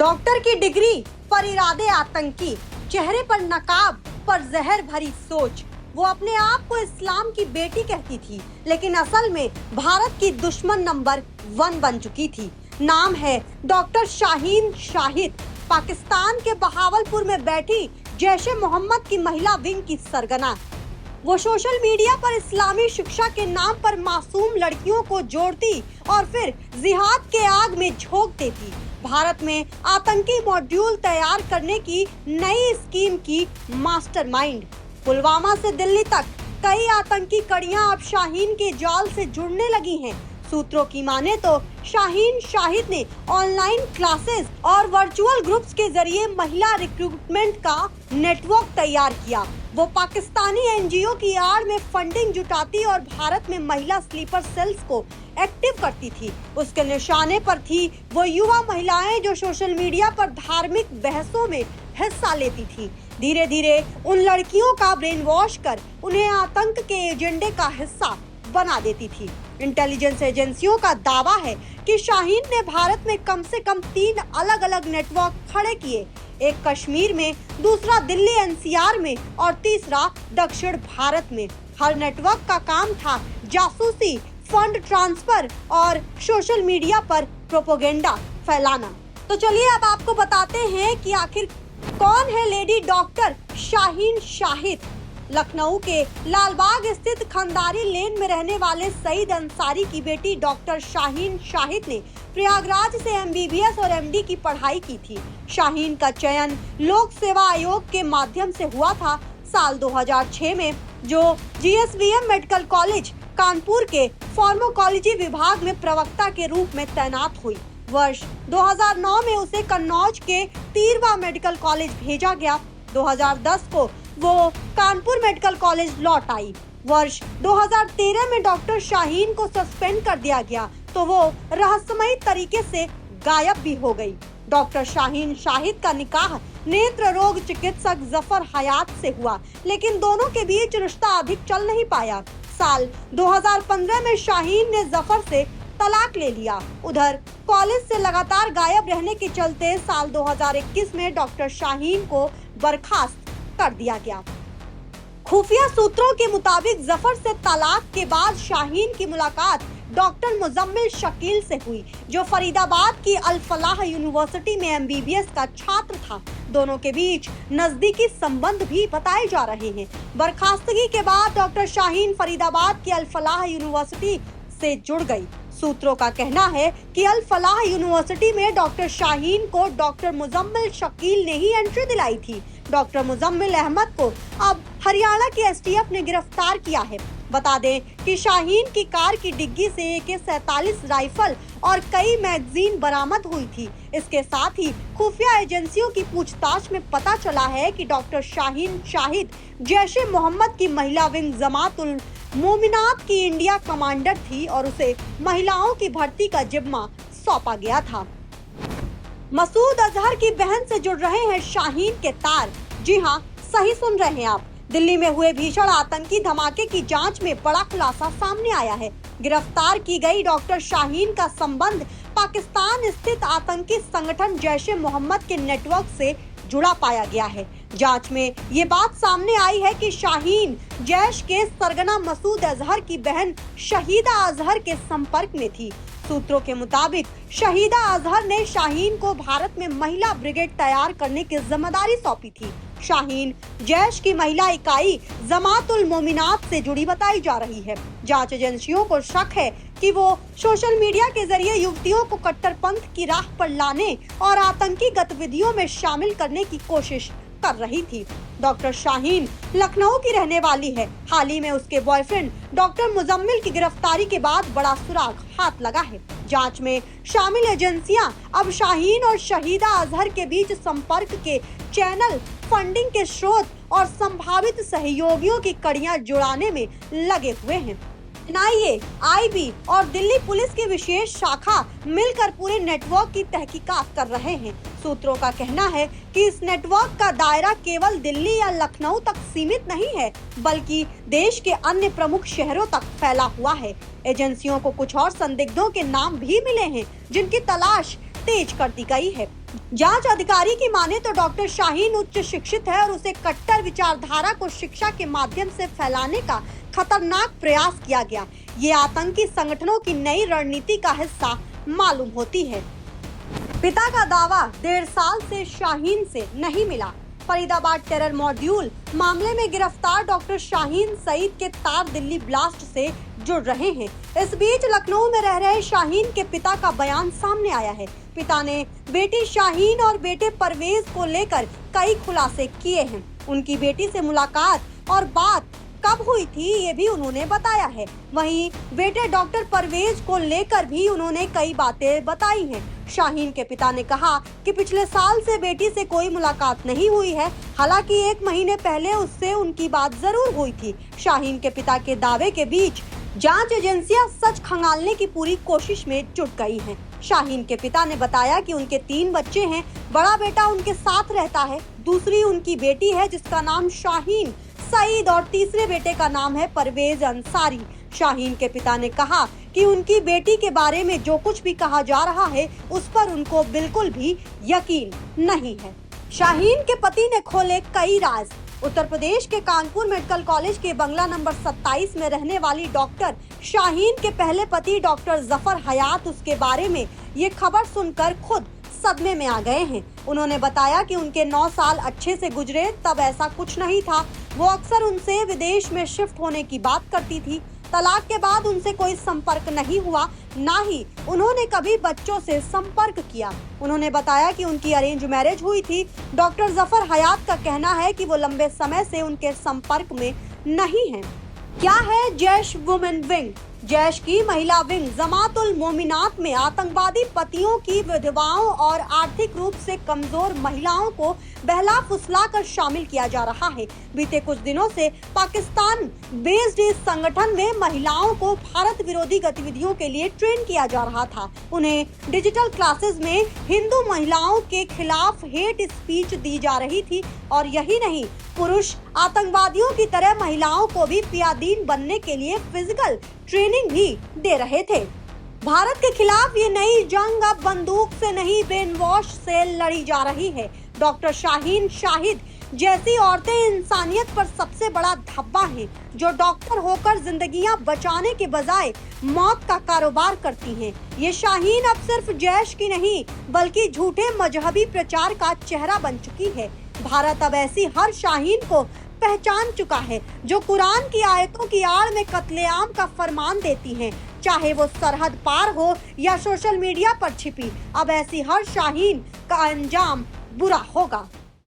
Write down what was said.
Doctor की degree पर इरादे आतंकी, चेहरे पर नकाब पर जहर भरी सोच। वो अपने आप को इस्लाम की बेटी कहती थी, लेकिन असल में भारत की दुश्मन नंबर 1 बन चुकी थी। नाम है डॉक्टर शाहीन शाहिद। पाकिस्तान के बहावलपुर में बैठी जैशे मोहम्मद की महिला विंग की सरगना। वो सोशल मीडिया पर इस्लामी शिक्षा के नाम पर मासूम लड़कियों को जोड़ती और फिर जिहाद के आग में झोंक देती। भारत में आतंकी मॉड्यूल तैयार करने की नई स्कीम की मास्टरमाइंड। पुलवामा से दिल्ली तक कई आतंकी कड़ियां अब शाहीन के जाल से जुड़ने लगी हैं। सूत्रों की माने तो शाहीन शाहिद ने ऑनलाइन क्लासेस और वर्चुअल ग्रुप्स के जरिए महिला रिक्रूटमेंट का नेटवर्क तैयार किया। वो पाकिस्तानी एनजीओ की आड़ में फंडिंग जुटाती और भारत में महिला स्लीपर सेल्स को एक्टिव करती थी। उसके निशाने पर थी वो युवा महिलाएं जो सोशल मीडिया पर धार्मिक बहसों में हिस्सा लेती थी। धीरे धीरे उन लड़कियों का ब्रेन वॉश कर उन्हें आतंक के एजेंडे का हिस्सा बना देती थी। इंटेलिजेंस एजेंसियों का दावा है कि शाहीन ने भारत में कम से कम 3 अलग अलग नेटवर्क खड़े किए, एक कश्मीर में, दूसरा दिल्ली एनसीआर में और तीसरा दक्षिण भारत में। हर नेटवर्क का काम था जासूसी, फंड ट्रांसफर और सोशल मीडिया पर प्रोपेगेंडा फैलाना। तो चलिए अब आपको बताते हैं कि आखिर कौन है लेडी डॉक्टर शाहीन शाहिद। लखनऊ के लालबाग स्थित खंडारी लेन में रहने वाले सईद अंसारी की बेटी डॉक्टर शाहीन शाहिद ने प्रयागराज से एमबीबीएस और एमडी की पढ़ाई की थी। शाहीन का चयन लोक सेवा आयोग के माध्यम से हुआ था। साल 2006 में जो जीएसवीएम मेडिकल कॉलेज कानपुर के फार्माकोलॉजी विभाग में प्रवक्ता के रूप में तैनात हुई। वर्ष 2009 में उसे कन्नौज के तीरवा मेडिकल कॉलेज भेजा गया। 2010 को वो कानपुर मेडिकल कॉलेज लौट आई। वर्ष 2013 में डॉक्टर शाहीन को सस्पेंड कर दिया गया तो वो रहस्यमयी तरीके से गायब भी हो गई। डॉक्टर शाहीन शाहिद का निकाह नेत्र रोग चिकित्सक जफर हयात से हुआ, लेकिन दोनों के बीच रिश्ता अधिक चल नहीं पाया। साल 2015 में शाहीन ने जफर से तलाक ले लिया। उधर कॉलेज से लगातार गायब रहने के चलते साल 2021 में डॉक्टर शाहीन को बर्खास्त कर दिया गया। खुफिया सूत्रों के मुताबिक जफर से तलाक के बाद शाहीन की मुलाकात डॉक्टर मुजम्मिल शकील से हुई, जो फरीदाबाद की अल फलाह यूनिवर्सिटी में एमबीबीएस का छात्र था। दोनों के बीच नजदीकी संबंध भी बताए जा रहे हैं। बर्खास्तगी के बाद डॉक्टर शाहीन फरीदाबाद की अल फलाह यूनिवर्सिटी से जुड़ गई। सूत्रों का कहना है कि अल फलाह यूनिवर्सिटी में डॉक्टर शाहीन को डॉक्टर मुजम्मिल शकील ने ही एंट्री दिलाई थी। डॉक्टर मुजम्मिल अहमद को अब हरियाणा के एसटीएफ ने गिरफ्तार किया है। बता दें कि शाहीन की कार की डिग्गी से AK-47 राइफल और कई मैगजीन बरामद हुई थी। इसके साथ ही खुफिया एजेंसियों की पूछताछ में पता चला है कि डॉक्टर शाहीन शाहिद जैशे मोहम्मद की महिला विंग जमातुल मोमिनात की इंडिया कमांडर थी और उसे महिलाओं की भर्ती का जिम्मा सौंपा गया था। मसूद अजहर की बहन से जुड़ रहे हैं शाहीन के तार। जी हाँ, सही सुन रहे हैं आप। दिल्ली में हुए भीषण आतंकी धमाके की जांच में बड़ा खुलासा सामने आया है। गिरफ्तार की गई डॉक्टर शाहीन का संबंध पाकिस्तान स्थित आतंकी संगठन जैशे मोहम्मद के नेटवर्क से जुड़ा पाया गया है। जांच में ये बात सामने आई है कि शाहीन जैश के सरगना मसूद अजहर की बहन शहीदा अजहर के संपर्क में थी। सूत्रों के मुताबिक शहीदा अजहर ने शाहीन को भारत में महिला ब्रिगेड तैयार करने की जिम्मेदारी सौंपी थी। शाहीन जैश की महिला इकाई जमातुल मोमिनात से जुड़ी बताई जा रही है। जांच एजेंसियों को शक है कि वो सोशल मीडिया के जरिए युवतियों को कट्टरपंथ की राह पर लाने और आतंकी गतिविधियों में शामिल करने की कोशिश कर रही थी। डॉक्टर शाहीन लखनऊ की रहने वाली है। हाल ही में उसके बॉयफ्रेंड डॉक्टर मुजम्मिल की गिरफ्तारी के बाद बड़ा सुराग हाथ लगा है। जांच में शामिल एजेंसियां अब शाहीन और शहीदा अजहर के बीच संपर्क के चैनल, फंडिंग के स्रोत और संभावित सहयोगियों की कड़ियां जुड़ाने में लगे हुए हैं। एनआईए, आईबी और दिल्ली पुलिस की विशेष शाखा मिलकर पूरे नेटवर्क की तहकीकात कर रहे हैं। सूत्रों का कहना है कि इस नेटवर्क का दायरा केवल दिल्ली या लखनऊ तक सीमित नहीं है, बल्कि देश के अन्य प्रमुख शहरों तक फैला हुआ है। एजेंसियों को कुछ और संदिग्धों के नाम भी मिले हैं, जिनकी तलाश तेज कर दी गई है। जांच अधिकारी की माने तो डॉक्टर शाहीन उच्च शिक्षित है और उसे कट्टर विचारधारा को शिक्षा के माध्यम से फैलाने का खतरनाक प्रयास किया गया। ये आतंकी संगठनों की नई रणनीति का हिस्सा मालूम होती है। पिता का दावा 1.5 साल से शाहीन से नहीं मिला। फरीदाबाद टेरर मॉड्यूल मामले में गिरफ्तार डॉक्टर शाहीन सईद के तार दिल्ली ब्लास्ट से जुड़ रहे हैं। इस बीच लखनऊ में रह रहे शाहीन के पिता का बयान सामने आया है। पिता ने बेटी शाहीन और बेटे परवेज को लेकर कई खुलासे किए हैं। उनकी बेटी से मुलाकात और बात कब हुई थी ये भी उन्होंने बताया है। वहीं बेटे डॉक्टर परवेज को लेकर भी उन्होंने कई बातें बताई हैं। शाहीन के पिता ने कहा कि पिछले साल से बेटी से कोई मुलाकात नहीं हुई है। हालांकि 1 महीने पहले उससे उनकी बात जरूर हुई थी। शाहीन के पिता के दावे के बीच जांच एजेंसियां सच खंगालने की पूरी कोशिश में जुट गई हैं। शाहीन के पिता ने बताया कि उनके 3 बच्चे हैं। बड़ा बेटा उनके साथ रहता है, दूसरी उनकी बेटी है जिसका नाम शाहीन सईद और तीसरे बेटे का नाम है परवेज अंसारी। शाहीन के पिता ने कहा कि उनकी बेटी के बारे में जो कुछ भी कहा जा रहा है उस पर उनको बिल्कुल भी यकीन नहीं है। शाहीन के पति ने खोले कई राज। उत्तर प्रदेश के कानपुर मेडिकल कॉलेज के बंगला नंबर 27 में रहने वाली डॉक्टर शाहीन के पहले पति डॉक्टर जफर हयात उसके बारे में ये खबर सुनकर खुद सदमे में आ गए हैं। उन्होंने बताया कि उनके 9 साल अच्छे से गुजरे, तब ऐसा कुछ नहीं था। वो अक्सर उनसे विदेश में शिफ्ट होने की बात करती थी। तलाक के बाद उनसे कोई संपर्क नहीं हुआ, ना ही उन्होंने कभी बच्चों से संपर्क किया। उन्होंने बताया कि उनकी अरेंज मैरिज हुई थी। डॉक्टर जफर हयात का कहना है कि वो लंबे समय से उनके संपर्क में नहीं है। क्या है जैश वुमेन विंग? जैश की महिला विंग जमातुल मोमिनात में आतंकवादी पतियों की विधवाओं और आर्थिक रूप से कमजोर महिलाओं को बहला फुसला कर शामिल किया जा रहा है। बीते कुछ दिनों से पाकिस्तान बेस्ड इस संगठन में महिलाओं को भारत विरोधी गतिविधियों के लिए ट्रेन किया जा रहा था। उन्हें डिजिटल क्लासेस में हिंदू महिलाओं के खिलाफ हेट स्पीच दी जा रही थी और यही नहीं, पुरुष आतंकवादियों की तरह महिलाओं को भी पियादीन बनने के लिए फिजिकल ट्रेनिंग भी दे रहे थे। भारत के खिलाफ ये नई जंग अब बंदूक से नहीं ब्रेन वॉश से लड़ी जा रही है। डॉक्टर शाहीन शाहिद जैसी औरतें इंसानियत पर सबसे बड़ा धब्बा हैं, जो डॉक्टर होकर जिंदगियां बचाने के बजाय मौत का कारोबार करती हैं। ये शाहीन अब सिर्फ जैश की नहीं बल्कि झूठे मजहबी प्रचार का चेहरा बन चुकी है। भारत अब ऐसी हर शाहीन को पहचान चुका है जो कुरान की आयतों की आड़ में कत्लेआम का फरमान देती हैं, चाहे वो सरहद पार हो या सोशल मीडिया पर छिपी। अब ऐसी हर शाहीन का अंजाम बुरा होगा।